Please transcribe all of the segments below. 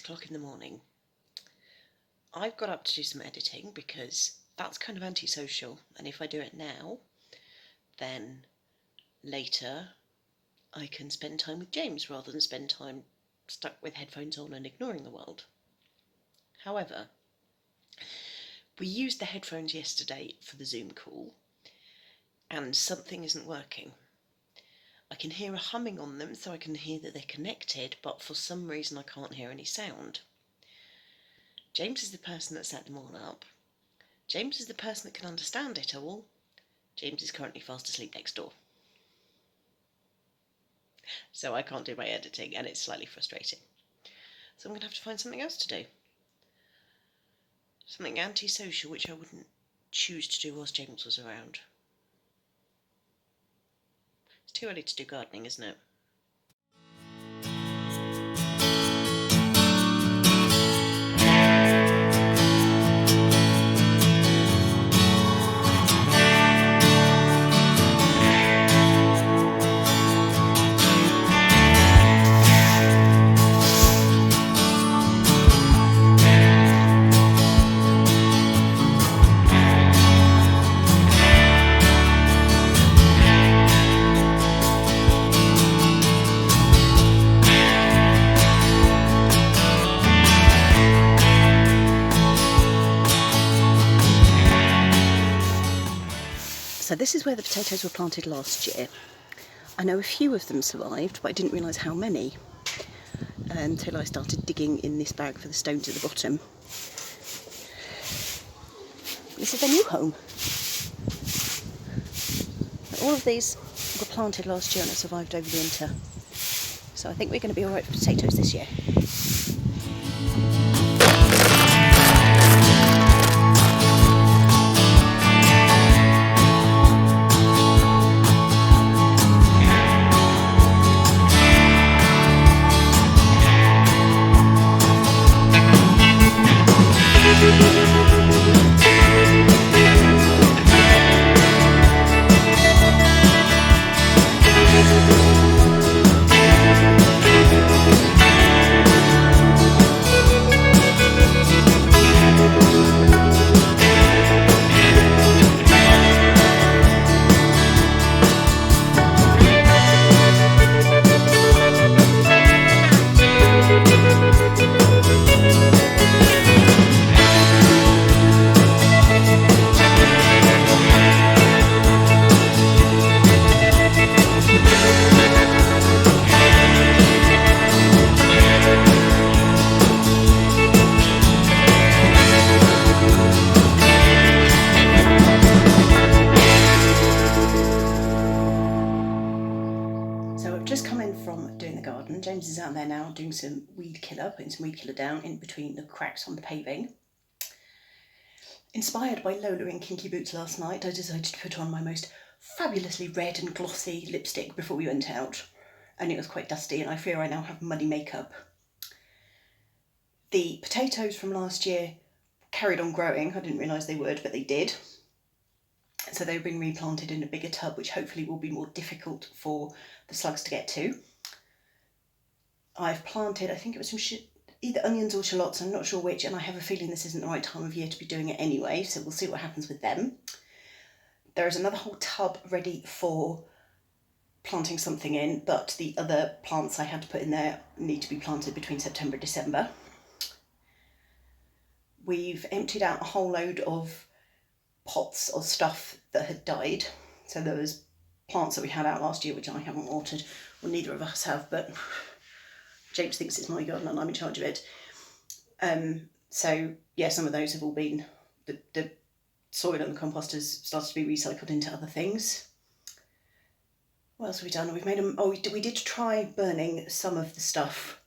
o'clock in the morning. I've got up to do some editing because that's kind of antisocial, and if I do it now, then later I can spend time with James rather than spend time stuck with headphones on and ignoring the world. However, we used the headphones yesterday for the Zoom call, and something isn't working. I can hear a humming on them, so I can hear that they're connected, but for some reason I can't hear any sound. James is the person that set them all up. James is the person that can understand it all. James is currently fast asleep next door. So I can't do my editing, and it's slightly frustrating. So I'm going to have to find something else to do. Something antisocial which I wouldn't choose to do whilst James was around. It's too early to do gardening, isn't it? So this is where the potatoes were planted last year. I know a few of them survived, but I didn't realise how many until I started digging in this bag for the stones at the bottom. This is their new home. All of these were planted last year and have survived over the winter. So I think we're going to be alright for potatoes this year. James is out there now doing some weed killer, putting some weed killer down in between the cracks on the paving. Inspired by Lola in Kinky Boots last night, I decided to put on my most fabulously red and glossy lipstick before we went out, and it was quite dusty and I fear I now have muddy makeup. The potatoes from last year carried on growing. I didn't realise they would, but they did. So they've been replanted in a bigger tub, which hopefully will be more difficult for the slugs to get to. I've planted, I think it was some either onions or shallots, I'm not sure which, and I have a feeling this isn't the right time of year to be doing it anyway, so we'll see what happens with them. There is another whole tub ready for planting something in, but the other plants I had to put in there need to be planted between September and December. We've emptied out a whole load of pots of stuff that had died. So there was plants that we had out last year which I haven't watered, well neither of us have, but James thinks it's my garden and I'm in charge of it. So yeah, some of those have all been, the soil and the compost has started to be recycled into other things. What else have we done? We've made them, we did try burning some of the stuff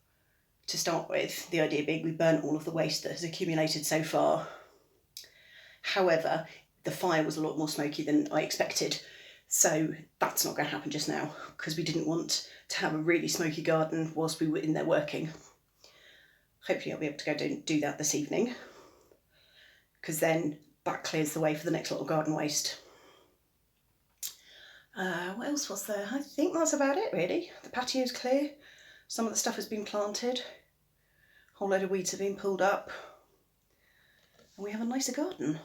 to start with. The idea being we burnt all of the waste that has accumulated so far. However, the fire was a lot more smoky than I expected. So that's not going to happen just now because we didn't want to have a really smoky garden whilst we were in there working. Hopefully I'll be able to go do that this evening because then that clears the way for the next lot of garden waste. What else was there? I think that's about it really. The patio's clear. Some of the stuff has been planted. A whole load of weeds have been pulled up, and we have a nicer garden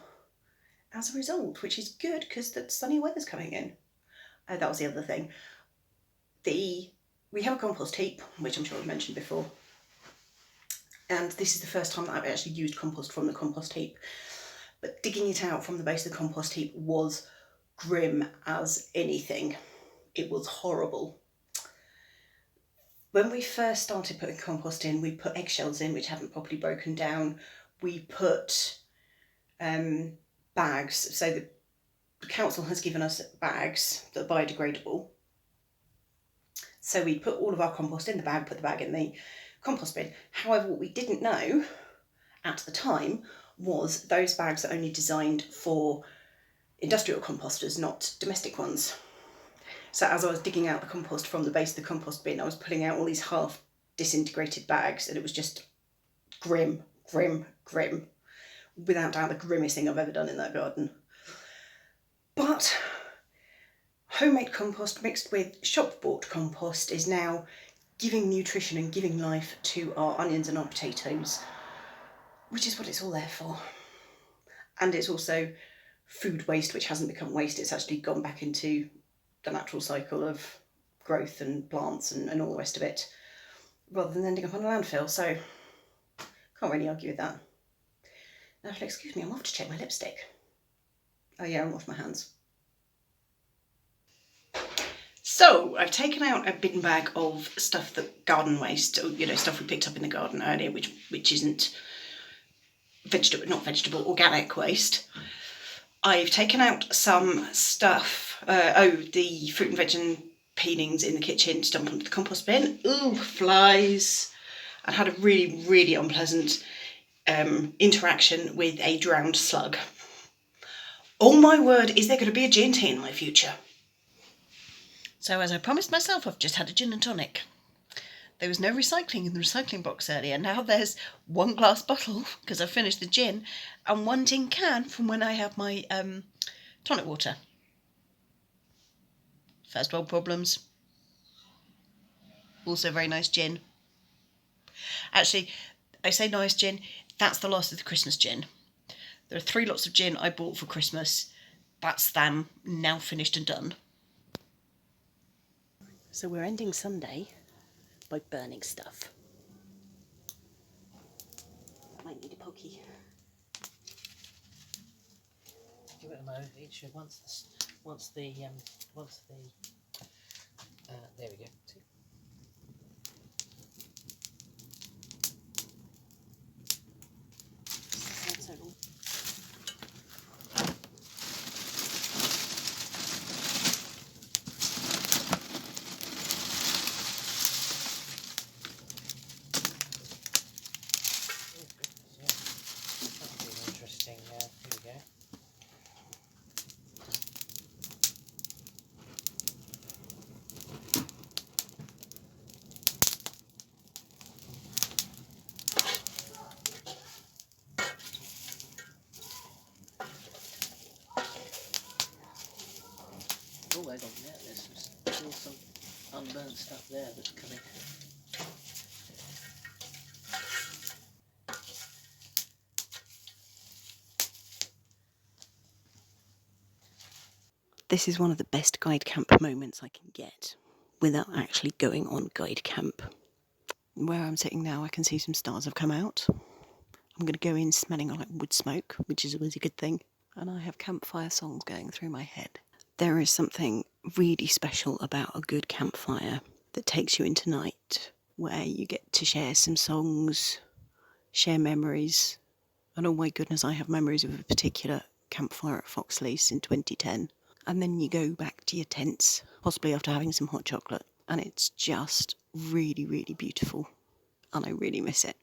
as a result, which is good because the sunny weather's coming in. Oh, that was the other thing. We have a compost heap, which I'm sure I've mentioned before, and this is the first time that I've actually used compost from the compost heap. But digging it out from the base of the compost heap was grim as anything. It was horrible. When we first started putting compost in, we put eggshells in which hadn't properly broken down. We put bags, so the council has given us bags that are biodegradable. So we put all of our compost in the bag, put the bag in the compost bin. However, what we didn't know at the time was those bags are only designed for industrial composters, not domestic ones. So as I was digging out the compost from the base of the compost bin, I was pulling out all these half disintegrated bags, and it was just grim, grim, grim. Without doubt the grimmest thing I've ever done in that garden. But homemade compost mixed with shop-bought compost is now giving nutrition and giving life to our onions and our potatoes, which is what it's all there for. And it's also food waste, which hasn't become waste. It's actually gone back into the natural cycle of growth and plants and all the rest of it, rather than ending up on a landfill. So can't really argue with that. Now, if you'll excuse me, I'm off to check my lipstick. Oh yeah, I'm off my hands. So I've taken out a bin bag of stuff that garden waste, or stuff we picked up in the garden earlier, which isn't organic waste. I've taken out some stuff, the fruit and veg and peelings in the kitchen to dump onto the compost bin. Ooh, flies. I had a really, really unpleasant interaction with a drowned slug. Oh my word, is there going to be a gin tea in my future? So as I promised myself, I've just had a gin and tonic. There was no recycling in the recycling box earlier. Now there's one glass bottle, because I finished the gin, and one tin can from when I have my tonic water. First world problems. Also very nice gin. Actually, I say nice gin, that's the last of the Christmas gin. There are 3 lots of gin I bought for Christmas. That's them, now finished and done. So we're ending Sunday by burning stuff. That might need a pokey. Give it a moment each. Once the there we go. See? So long. Interesting. Here we go. Oh, hang on, yeah, there's still some unburnt stuff there that's coming. This is one of the best guide camp moments I can get without actually going on guide camp. Where I'm sitting now, I can see some stars have come out. I'm going to go in smelling like wood smoke, which is always a good thing. And I have campfire songs going through my head. There is something really special about a good campfire that takes you into night, where you get to share some songs, share memories. And oh my goodness, I have memories of a particular campfire at Foxleys in 2010. And then you go back to your tents, possibly after having some hot chocolate. And it's just really, really beautiful. And I really miss it.